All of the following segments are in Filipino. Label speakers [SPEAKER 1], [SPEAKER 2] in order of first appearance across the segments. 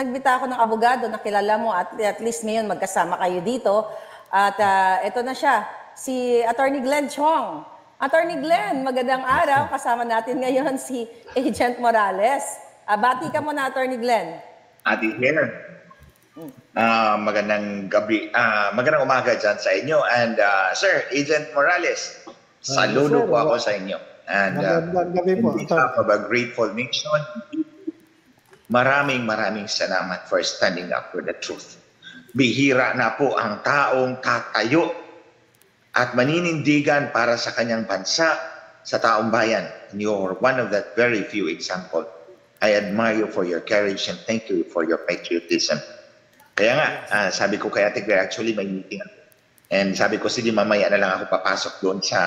[SPEAKER 1] nagbita ako ng abogado na kilala mo at least ngayon magkasama kayo dito. At ito na siya, si Attorney Glenn Chong. Attorney Glenn, magandang araw. Kasama natin ngayon si Agent Morales. Bati ka muna, Attorney Glenn.
[SPEAKER 2] Adi here. Magandang gabi, magandang umaga dyan sa inyo. And Sir, Agent Morales, saludo po ako sa inyo. And on behalf of a grateful nation, maraming salamat for standing up for the truth. Bihira na po ang taong tatayo at maninindigan para sa kanyang bansa, sa taong bayan. You're one of that very few example. I admire you for your courage and thank you for your patriotism. Kaya nga, sabi ko kay Ate Claire, actually may meeting ako. And sabi ko, sige mamaya na lang ako papasok doon sa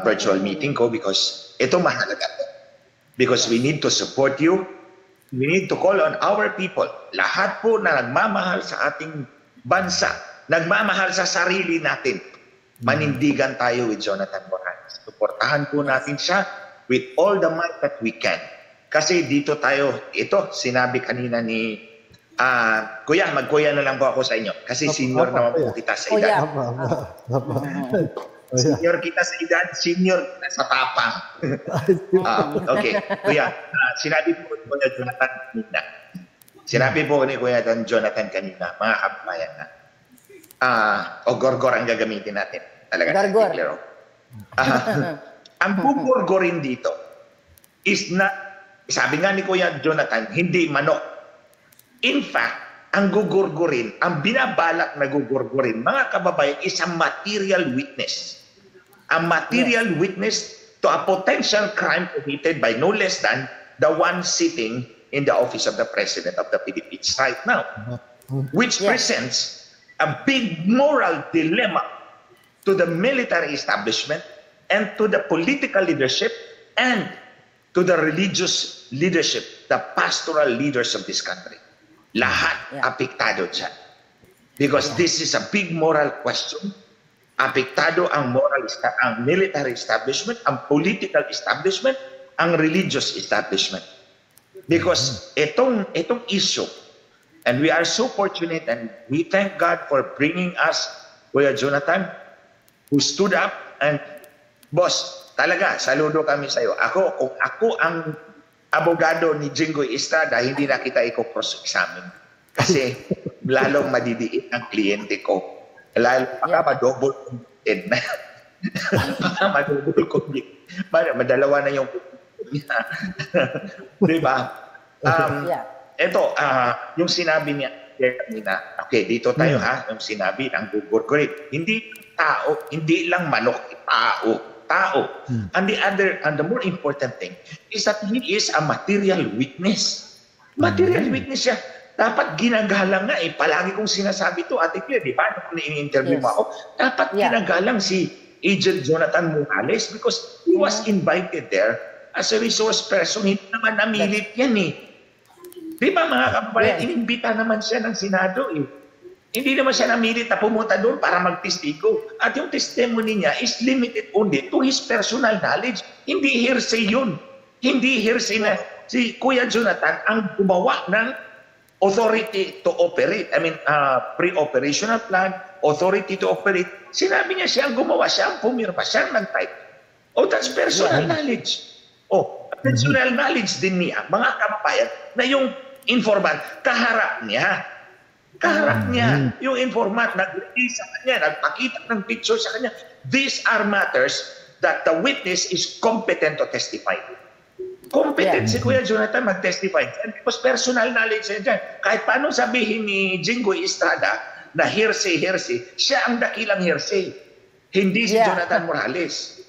[SPEAKER 2] virtual meeting ko because ito mahalaga. Because we need to support you. We need to call on our people. Lahat po na nagmamahal sa ating bansa, nagmamahal sa sarili natin, manindigan tayo with Jonathan Morales. Suportahan po natin siya with all the might that we can. Kasi dito tayo, ito, sinabi kanina ni Kuya, magkuya na lang po ako sa inyo. Kasi senior naman po kita sa edad. Senior kita sa edad, senior kita sa tapang. Okay, Kuya, sinabi po ni Kuya Jonathan kanina. Sinabi po ni Kuya Jonathan kanina, mga kabayan na, o gorgor ang gagamitin natin. Talaga,
[SPEAKER 1] gorgor.
[SPEAKER 2] Ang gugurgorin dito is na, sabi nga ni Kuya Jonathan, hindi manok. In fact, ang gugurgurin, ang binabalak na gugurgurin, mga kababayan, is a material witness. A material witness to a potential crime committed by no less than the one sitting in the office of the President of the Philippines right now, which presents a big moral dilemma to the military establishment and to the political leadership and to the religious leadership, the pastoral leaders of this country. Lahat apektado dyan. Because this is a big moral question. Apektado ang ang military establishment, ang political establishment, ang religious establishment. Because itong issue, and we are so fortunate and we thank God for bringing us, Kuya Jonathan, who stood up and, boss, talaga, saludo kami sa'yo. Kung ako ang abogado ni Jinggoy Estrada, hindi na kita i-cross-examine. Kasi lalong madidiin ang kliyente ko. Lalo baka ma-double convicted na. Baka ma-double convicted. Madalawa na yung niya. Diba? Ito, yung sinabi niya kanina, okay, dito tayo yung sinabi ng gugurgurin. Hindi tao, hindi lang manok, tao. And the more important thing is that he is a material witness. Material witness siya. Dapat ginagalang nga palagi kong sinasabi to, Ate Claire, di ba? Nung ini-interview mo ako, dapat ginagalang si Agent Jonathan Morales because he was invited there as a resource person. Hindi naman namilit yan Di ba mga kababayan, inimbita naman siya ng Senado Hindi naman siya namilit na pumunta doon para magtestigo. At yung testimony niya is limited only to his personal knowledge. Hindi hearsay yun. Hindi hearsay na si Kuya Jonathan ang gumawa ng authority to operate. I mean, pre-operational plan, authority to operate. Sinabi niya siya ang gumawa, siya ang pumirma, siya ang nag-type. That's personal knowledge. Personal knowledge din niya, mga kababayan, na yung informant, kaharap niya. Yung informant, nag-release sa kanya, nagpakita ng picture sa kanya. These are matters that the witness is competent to testify. Competent si Kuya Jonathan mag-testify. Because personal knowledge niya dyan. Kahit paano sabihin ni Jinggoy Estrada na hearsay, siya ang dakilang hearsay. Hindi si Jonathan Morales.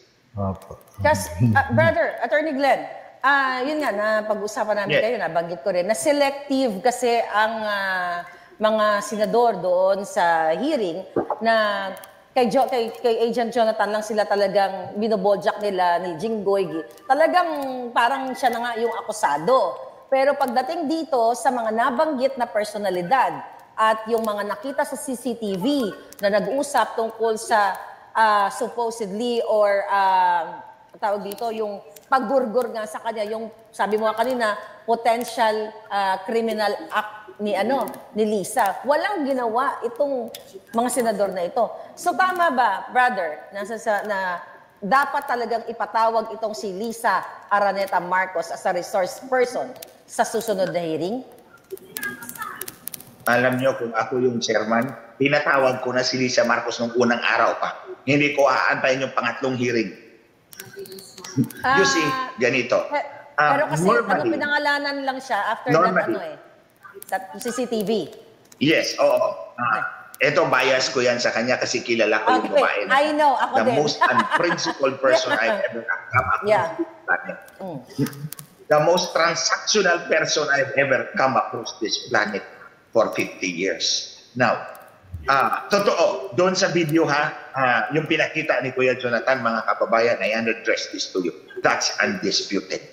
[SPEAKER 1] Kasi, brother, Attorney Glenn, yun nga, pag-usapan namin kayo, nabanggit ko rin, na selective kasi ang mga senador doon sa hearing na kay Agent Jonathan lang sila talagang binoboljak nila ni Jinggoy. Talagang parang siya na nga yung akusado. Pero pagdating dito sa mga nabanggit na personalidad at yung mga nakita sa CCTV na nag-usap tungkol sa supposedly or tawag dito, yung paggurgur nga sa kanya, yung sabi mo nga kanina, potential criminal act ni Lisa. Walang ginawa itong mga senador na ito. So tama ba, brother, na dapat talagang ipatawag itong si Lisa Araneta Marcos as a resource person sa susunod na hearing?
[SPEAKER 2] Alam niyo, kung ako yung chairman, tinatawag ko na si Lisa Marcos nung unang araw pa. Hindi ko aantayin yung pangatlong hearing. You see, ganito.
[SPEAKER 1] Pero kasi pinangalanan lang siya after that CCTV.
[SPEAKER 2] Yes, oo. Ito, bias ko yan sa kanya kasi kilala ko yung babae na.
[SPEAKER 1] I know, ako
[SPEAKER 2] the
[SPEAKER 1] din.
[SPEAKER 2] most unprincipled person I've ever come across.
[SPEAKER 1] Yeah.
[SPEAKER 2] The most transactional person I've ever come across this planet for 50 years. Now, totoo, doon sa video yung pinakita ni Kuya Jonathan, mga kababayan, I address this to you. That's undisputed.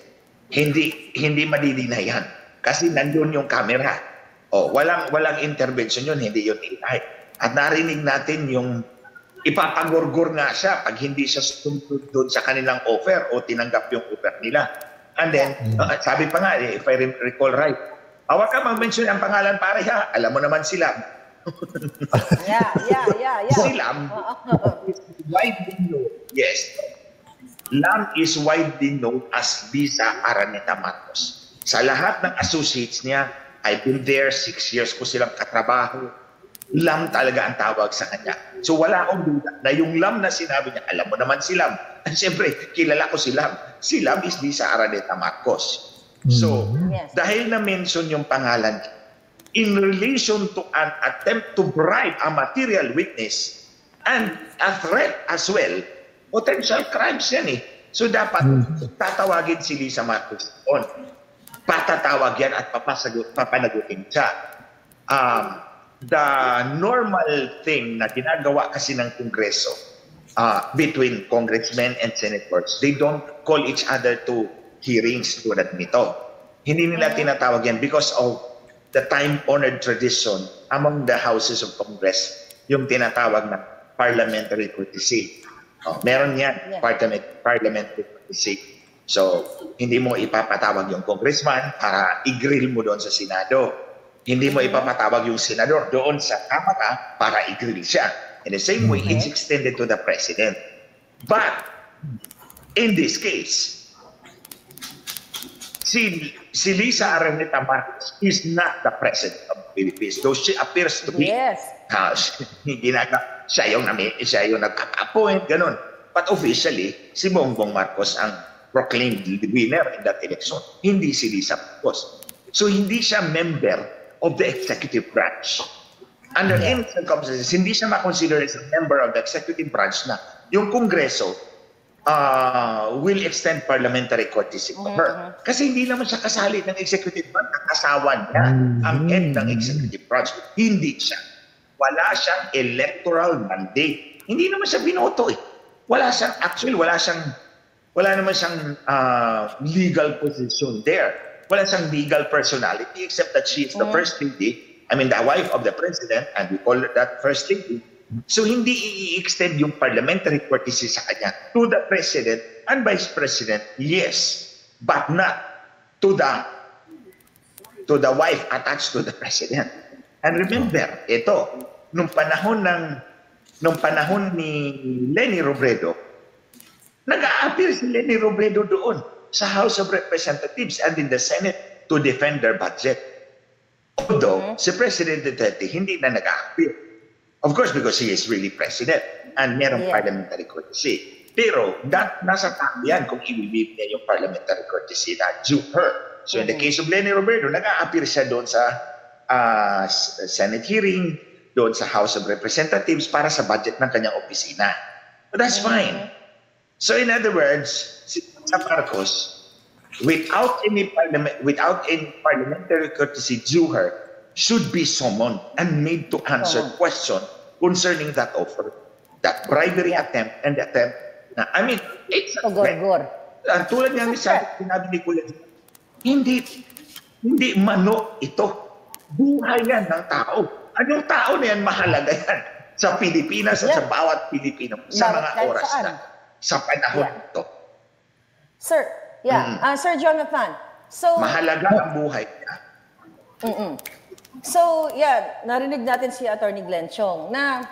[SPEAKER 2] Hindi madidinay yan. Kasi nandun yung camera. Walang intervention yun, hindi yun inay. At narinig natin yung ipapagurgur nga siya pag hindi siya sumunod doon sa kanilang offer o tinanggap yung offer nila. And then, sabi pa nga, if I recall right, huwag ka mag-mention ang pangalan pare ha. Alam mo naman sila.
[SPEAKER 1] Yeah.
[SPEAKER 2] Silam is widely known. Yes. Lam is widely known as Lisa Araneta Marcos. Sa lahat ng associates niya, I've been there 6 years ko silang katrabaho. Lam talaga ang tawag sa kanya. So wala akong duda na yung Lam na sinabi niya, alam mo naman si Lam. At siyempre, kilala ko si Lam. Si Lam is Lisa Araneta Marcos. So, dahil na-mention yung pangalan, in relation to an attempt to bribe a material witness and a threat as well, potential crimes yan eh. So, dapat tatawagin si Lisa Marcos on. Patatawag yan at papanagutin siya. The normal thing na ginagawa kasi ng Kongreso between congressmen and senators, they don't call each other to hearings tulad nito. Hindi nila tinatawag yan because of the time-honored tradition among the houses of Congress, yung tinatawag na parliamentary courtesy. Meron yan, parliamentary courtesy. So, hindi mo ipapatawag yung congressman para i-grill mo doon sa Senado. Hindi mo ipapatawag yung senador doon sa Kamara para i-grill siya. In the same way, it's extended to the president. But, in this case, si Lisa Araneta Marcos is not the president of the Philippines, though she appears to be.
[SPEAKER 1] Yes.
[SPEAKER 2] Siya yung nagkaka-appoint, ganun. But officially, si Bongbong Marcos ang proclaimed winner in that election. Hindi si Lisa Marcos. So hindi siya member of the executive branch. Under any circumstances, hindi siya makonsider as a member of the executive branch na yung Kongreso will extend parliamentary courtesy to her. Kasi hindi naman siya kasali ng executive branch. Ang asawa niya, ang head ng executive branch. Hindi siya. Wala siyang electoral mandate. Hindi naman siya binoto eh. Wala naman siyang legal position there. Wala siyang legal personality except that she is the first lady, the wife of the president, and we call her that first lady. So hindi i-extend yung parliamentary courtesy sa kanya to the president and vice president, yes, but not to the wife attached to the president. And remember, ito, nung panahon ni Leni Robredo, nag-a-appear si Leni Robredo doon sa House of Representatives and in the Senate to defend their budget. Although, si President Duterte hindi na nag-a-appear. Of course, because he is really president and merong parliamentary courtesy. Pero nasa tao yan kung i-believe niya yung parliamentary courtesy na due her. So in the case of Leni Robredo, nag-a-appear siya doon sa Senate hearing, doon sa House of Representatives para sa budget ng kanyang opisina. But that's fine. So in other words, si Marcos, without any parliamentary courtesy due her, should be summoned and made to answer question concerning that offer, that bribery attempt and the attempt na, it's a threat. Ang tulad niya sinabi ni Kuya, hindi mano ito. Buhay yan ng tao. Anong tao na yan, mahalaga yan sa Pilipinas at sa bawat Pilipino sa mga oras na, sa panahon ito.
[SPEAKER 1] Sir, Sir Jonathan, so...
[SPEAKER 2] Mahalaga ang buhay niya.
[SPEAKER 1] So, narinig natin si Attorney Glenn Chong na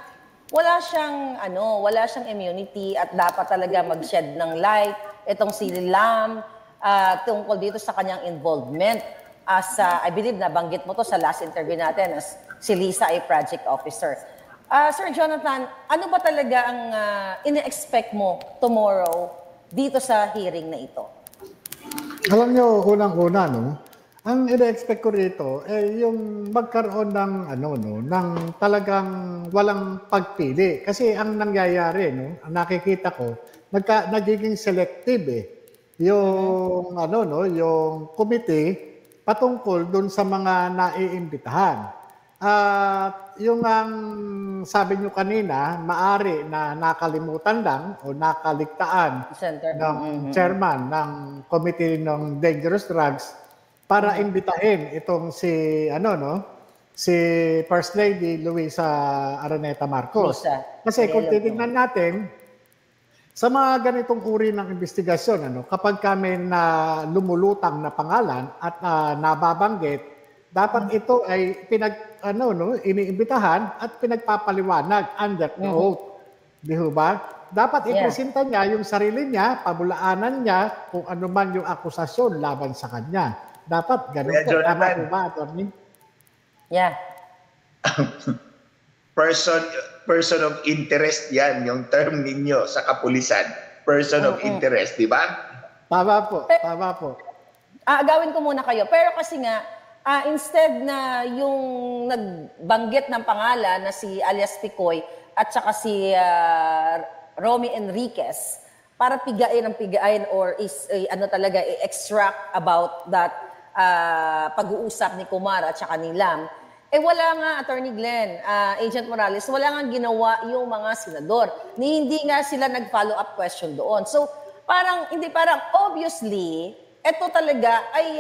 [SPEAKER 1] wala siyang immunity at dapat talaga mag-shed ng light itong si Lam tungkol dito sa kanyang involvement as, I believe nabanggit mo to sa last interview natin as si Lisa ay project officer. Sir Jonathan, ano ba talaga ang ine-expect mo tomorrow dito sa hearing na ito?
[SPEAKER 3] Alam nyo, unang-una, no? Ang ine-expect ko rito yung magkaroon ng ng talagang walang pagpili. Kasi ang nangyayari, no, ang nakikita ko, nagiging selective yung yung committee patungkol dun sa mga naiimbitahan. Yung ang sabi nyo kanina, maari na nakalimutan lang o nakaligtaan ng chairman ng committee ng dangerous drugs para imbitahin itong si si First Lady Luisa Araneta Marcos. Kasi kung titingnan natin sa mga ganitong uri ng investigasyon, kapag kami na lumulutang na pangalan at nababanggit, dapat ito ay iniimbitahan at pinagpapaliwanag under the oath. Di ba? Dapat ipresenta niya yung sarili niya, pabulaanan niya kung ano man yung akusasyon laban sa kanya. Dapat ganun po. Tama po ba, Atty.?
[SPEAKER 1] Yeah.
[SPEAKER 2] Person of interest yan, yung term ninyo sa kapulisan. Person of interest, di ba?
[SPEAKER 3] Tama po. Tama po.
[SPEAKER 1] Agawin ko muna kayo. Pero kasi nga, instead na yung nagbanggit ng pangalan na si alias Picoy at saka si Romy Enriquez para pigain or talaga i-extract about that pag-uusap ni Kumar at saka ni Lam, wala nga, Attorney Glenn, Agent Morales, wala nga ginawa yung mga senador. Hindi nga sila nag-follow up question doon. So, parang obviously, ito talaga ay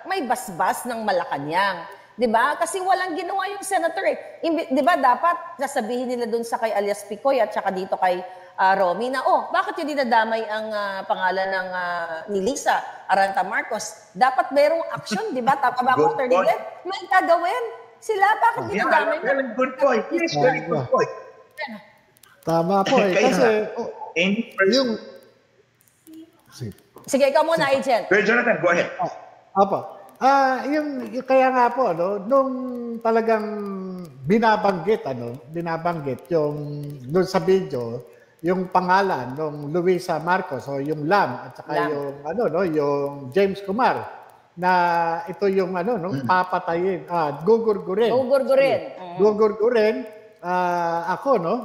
[SPEAKER 1] may basbas ng Malacanang. 'Di ba? Kasi walang ginawa yung senator 'Di ba dapat sasabihin nila doon sa kay alias Picoy at saka dito kay Romy na, bakit yung dinadamay ang pangalan ng ni Lisa Aranta Marcos? Dapat merong action, 'di ba? Tama ba, Attorney Glenn? May gagawin. Sila bakit dinadamay?
[SPEAKER 2] Good point. Yes, very good point.
[SPEAKER 3] Tama po kasi yung
[SPEAKER 1] Sige, ikaw muna, Agent.
[SPEAKER 2] Well, Jonathan, go ahead.
[SPEAKER 3] Yung kaya nga po, nung talagang binabanggit yung doon sa video, yung pangalan ng Luisa Marcos o yung Lam at saka yung James Kumar na ito yung papatayin, gugurgurin. Gugurgurin.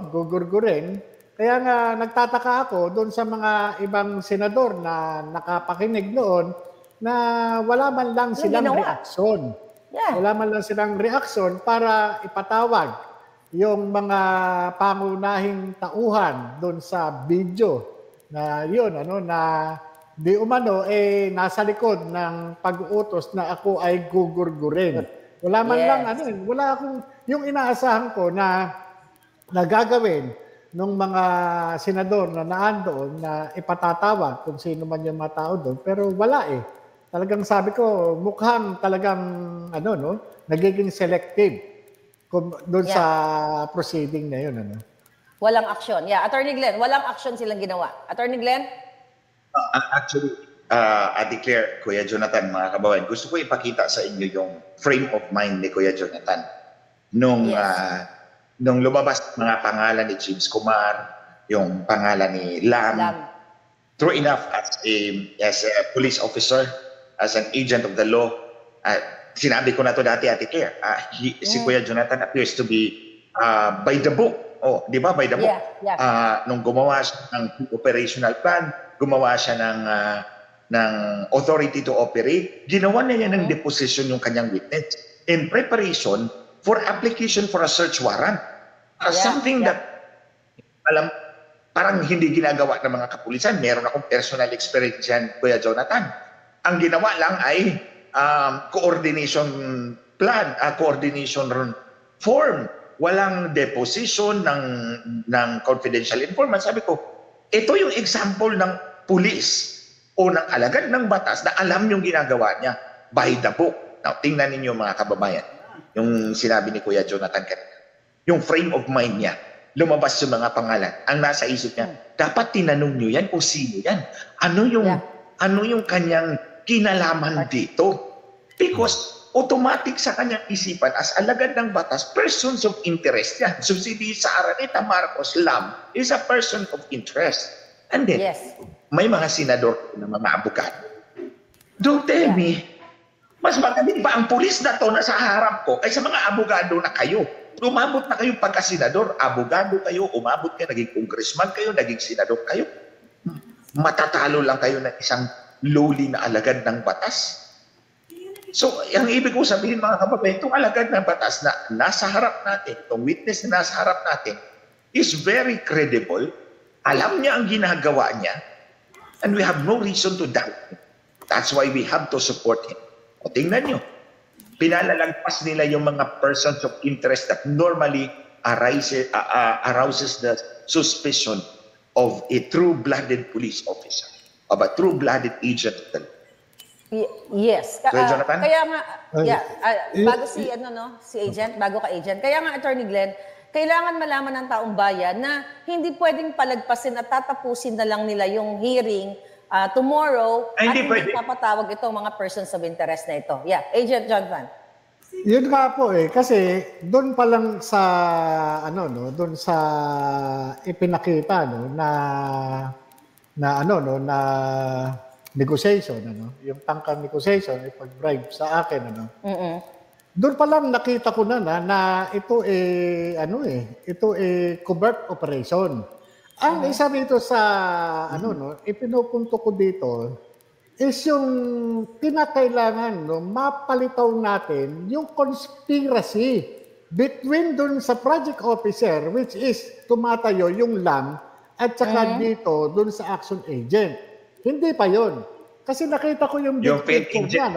[SPEAKER 3] Gugurgurin. Kaya nga nagtataka ako doon sa mga ibang senador na nakapakinig noon na wala man lang silang reaksyon. Wala man lang silang reaksyon para ipatawag yung mga pangunahing tauhan doon sa video na yun, na di umano nasa likod ng pag-uutos na ako ay gugurgurin. Wala man lang wala akong yung inaasahan ko na gagawin nung mga senador na naandoon na ipatatawag kung sino man yung mga tao doon. Pero wala Talagang sabi ko, mukhang talagang nagiging selective doon sa proceeding na yun.
[SPEAKER 1] Walang action. Yeah, Attorney Glenn, walang action silang ginawa. Attorney Glenn?
[SPEAKER 2] Actually, I declare, Kuya Jonathan, mga kababayan, gusto ko ipakita sa inyo yung frame of mind ni Kuya Jonathan nung lumabas mga pangalan ni James Kumar, yung pangalan ni Lam. True enough, as a police officer, as an agent of the law, sinabi ko na to dati, Ate Claire, si Kuya Jonathan appears to be by the book. Di ba? By the book. Nung gumawa siya ng operational plan, gumawa siya ng authority to operate, ginawa niya ng deposition yung kanyang witness in preparation for application for a search warrant. Something that parang hindi ginagawa ng mga kapulisan. Meron akong personal experience yan, Kuya Jonathan. Ang ginawa lang ay coordination plan, coordination form. Walang deposition ng confidential informant. Sabi ko, ito yung example ng police o ng alagad ng batas na alam yung ginagawa niya by the book. Now, tingnan ninyo mga kababayan, yung sinabi ni Kuya Jonathan kanina. Yung frame of mind niya, lumabas yung mga pangalan. Ang nasa isip niya, dapat tinanong nyo yan o sino yan? Ano yung kanyang kinalaman dito? Because automatic sa kanyang isipan as alagad ng batas, persons of interest yan. So si Araneta Marcos Lam is a person of interest. And then, may mga senador na mga abogado. Don't tell me, mas magaling ba ang pulis na to na sa harap ko kaysa mga abogado na kayo? Umabot na kayo pagka-senador, abogado kayo, umabot kayo, naging congressman kayo, naging senador kayo. Matatalo lang kayo ng isang lowly na alagad ng batas. So, ang ibig ko sabihin mga kababayan, itong alagad ng batas na nasa harap natin, itong witness na nasa harap natin, is very credible. Alam niya ang ginagawa niya, and we have no reason to doubt him. That's why we have to support him. O tingnan nyo, pinalalagpas nila yung mga persons of interest that normally arouses the suspicion of a true-blooded police officer, of a true-blooded agent of the law.
[SPEAKER 1] Yes.
[SPEAKER 2] Jonathan?
[SPEAKER 1] Kaya nga, bago si agent, bago ka agent, kaya nga Attorney Glenn, kailangan malaman ng taong bayan na hindi pwedeng palagpasin at tatapusin na lang nila yung hearing tomorrow at hindi papatawag itong mga persons of interest na ito. Yeah, Agent Jonathan.
[SPEAKER 3] Yun nga po kasi doon pa lang sa doon sa ipinakita na negotiation, yung tangkang negotiation, pag-bribe sa akin, Doon pa lang nakita ko na ito covert operation. Ang isa dito sa ipinupunto ko dito is yung kinakailangan mapalitaw natin yung conspiracy between doon sa project officer, which is tumatayo yung LAM, at saka dito doon sa action agent. Hindi pa yon. Kasi nakita ko yung big picture niya,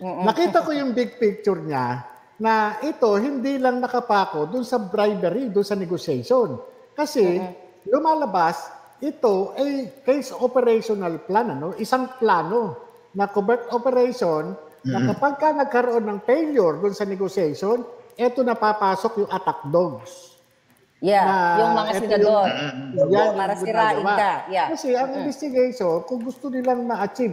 [SPEAKER 3] Nakita ko yung big picture niya na ito hindi lang nakapako dun sa bribery, dun sa negotiation. Kasi lumalabas, ito ay case operational plan, isang plano na covert operation na kapag ka nagkaroon ng failure dun sa negotiation, ito napapasok yung attack dogs.
[SPEAKER 1] Yung mga senador. Para sirain ka.
[SPEAKER 3] Kasi ang investigation, kung gusto nilang ma-achieve,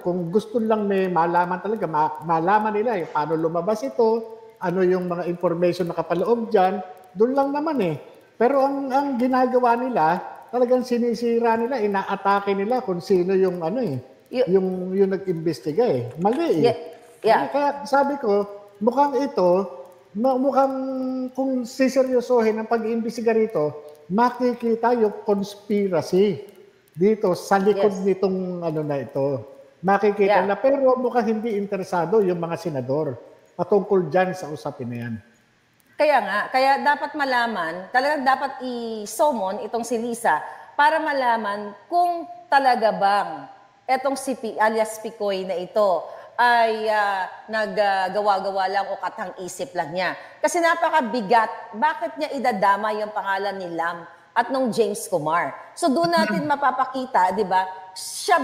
[SPEAKER 3] kung gusto lang may malaman talaga, malaman nila paano lumabas ito, ano yung mga information na kapaloob dyan, doon lang naman Pero ang ginagawa nila, talagang sinisira nila, inaatake nila kung sino yung yung nag-imbestiga Mali Kaya sabi ko, mukhang kung siseryosohin ang pag-iimbestiga rito, makikita yung conspiracy dito sa likod nitong ito. Makikita na, pero mukhang hindi interesado yung mga senador patungkol dyan sa usapin na yan.
[SPEAKER 1] Kaya dapat malaman, talagang dapat i-summon itong si Lisa para malaman kung talaga bang etong si alias Picoy na ito ay naggawa-gawa lang o katang isip lang niya. Kasi napakabigat, bakit niya idadama yung pangalan ni Lam at nung James Kumar? So doon natin mapapakita, di ba? Siya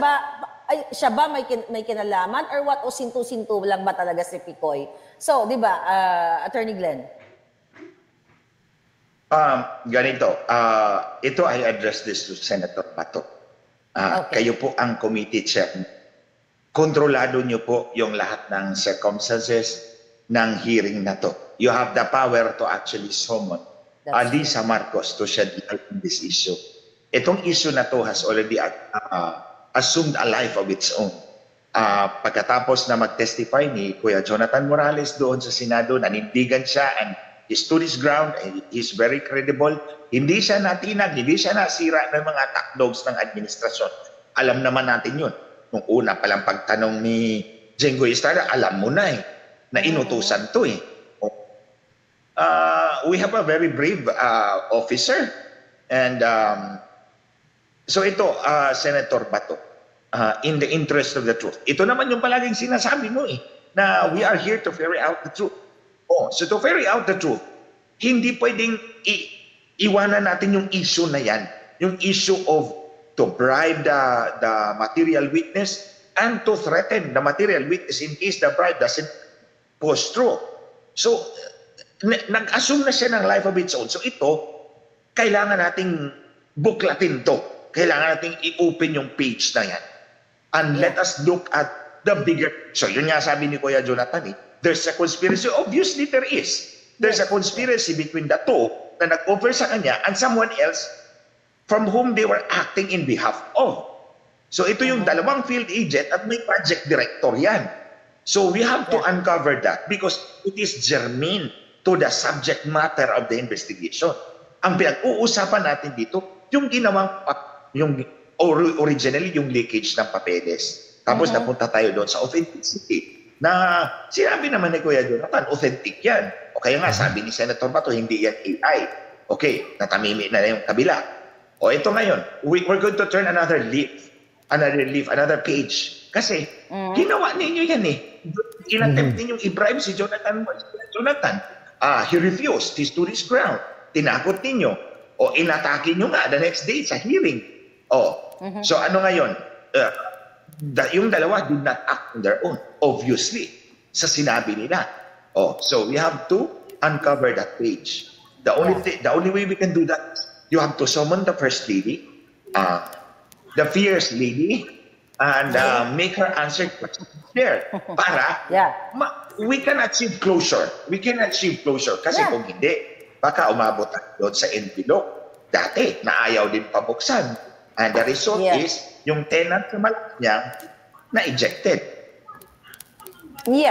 [SPEAKER 1] ba may kinalaman or what? O sintu-sintu lang ba talaga si Picoy? So, di ba, Attorney Glenn?
[SPEAKER 2] Ganito, ito I address this to Senator Bato. Kayo po ang committee chair. Kontrolado nyo po yung lahat ng circumstances ng hearing na to. You have the power to actually summon Lisa Marcos to shed light on this issue. Itong issue na to has already assumed a life of its own. Pagkatapos na mag-testify ni Kuya Jonathan Morales doon sa Senado, nanindigan siya and he stood his ground and he's very credible. Hindi siya natinag, hindi siya nasira ng mga attack dogs ng administrasyon. Alam naman natin yun. Nung una palang pagtanong ni Jinggoy Estrada, alam mo na na inutusan to we have a very brave officer. And so ito, Senator Bato, in the interest of the truth. Ito naman yung palaging sinasabi mo na we are here to ferry out the truth. So to ferry out the truth, hindi pwedeng iwanan natin yung issue na yan. Yung issue of to bribe the material witness and to threaten the material witness in case the bribe doesn't goes through. So, nag-assume na siya ng life of its own. So ito, kailangan nating buklatin to. Kailangan nating i-open yung page na yan. And let us look at the bigger. So yun nga sabi ni Kuya Jonathan, there's a conspiracy. Obviously there is. There's a conspiracy between the two na nag-offer sa kanya and someone else from whom they were acting in behalf of. So ito yung dalawang field agent at may project director yan. So we have to uncover that because it is germane to the subject matter of the investigation. Ang pinag-uusapan natin dito, yung ginawang, originally yung leakage ng papeles. Tapos napunta tayo doon sa authenticity na sinabi naman ni Kuya Jonathan, authentic yan. O kaya nga, sabi ni Senator Bato, hindi yan AI. Okay, natamimi na yung kabila. O ito ngayon, we're going to turn another page. Kasi, ginawa ninyo yan eh. Inattempt ninyong i-bribe si Jonathan. He refused. He stood his ground. Tinakot ninyo. O inatake nyo nga the next day sa hearing. So ano ngayon? Yung dalawa did not act on their own. Obviously. Sa sinabi nila. So we have to uncover that page. The only way we can do that, you have to summon the First Lady, the fierce lady, and make her answer questions there para we can achieve closure. We can achieve closure kasi kung hindi, baka umabot doon sa envelope dati na ayaw din pabuksan. And the result is yung tenant sa Malacanang na-ejected.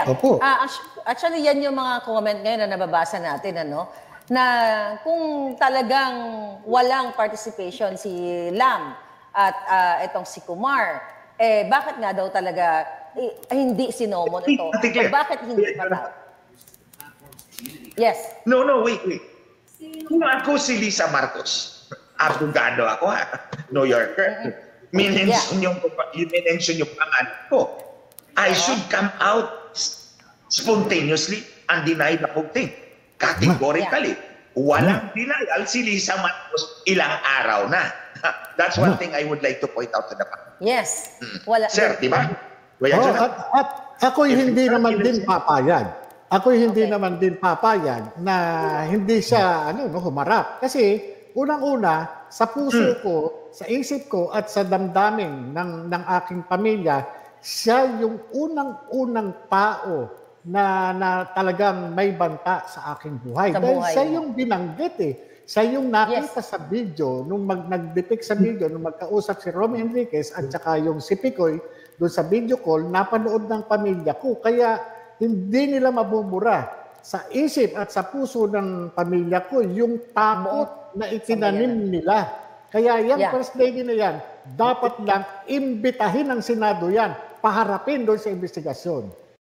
[SPEAKER 3] Opo.
[SPEAKER 1] Actually, yan yung mga comment ngayon na nababasa natin, ano? Na kung talagang walang participation si Lam at itong si Kumar, bakit nga daw talaga hindi sinomon ito? Bakit hindi patawag? Yes.
[SPEAKER 2] No, wait. Kung ako si Lisa Marcos, abogado ako New Yorker, minention yung pangalan ko, I should come out spontaneously and deny the whole thing. Categorically. Walang denial si Lisa Marcos ilang araw na. That's one thing I would like to point out to the public.
[SPEAKER 1] Yes.
[SPEAKER 2] Sir, di ba?
[SPEAKER 3] At ako'y hindi naman din papayag. Ako'y hindi naman din papayag na hindi siya humarap. Kasi unang-una, sa puso ko, sa isip ko at sa damdamin ng aking pamilya, siya yung unang-unang tao na talagang may banta sa aking buhay. Dahil siya yung binanggit Siya yung nakita sa video, nung nag-depict sa video, nung magkausap si Romy Enriquez at saka yung si Picoy, doon sa video call, napanood ng pamilya ko. Kaya hindi nila mabubura sa isip at sa puso ng pamilya ko yung takot na itinanim nila. Kaya yung First Lady na yan, dapat lang imbitahin ng Senado yan, paharapin doon sa investigasyon.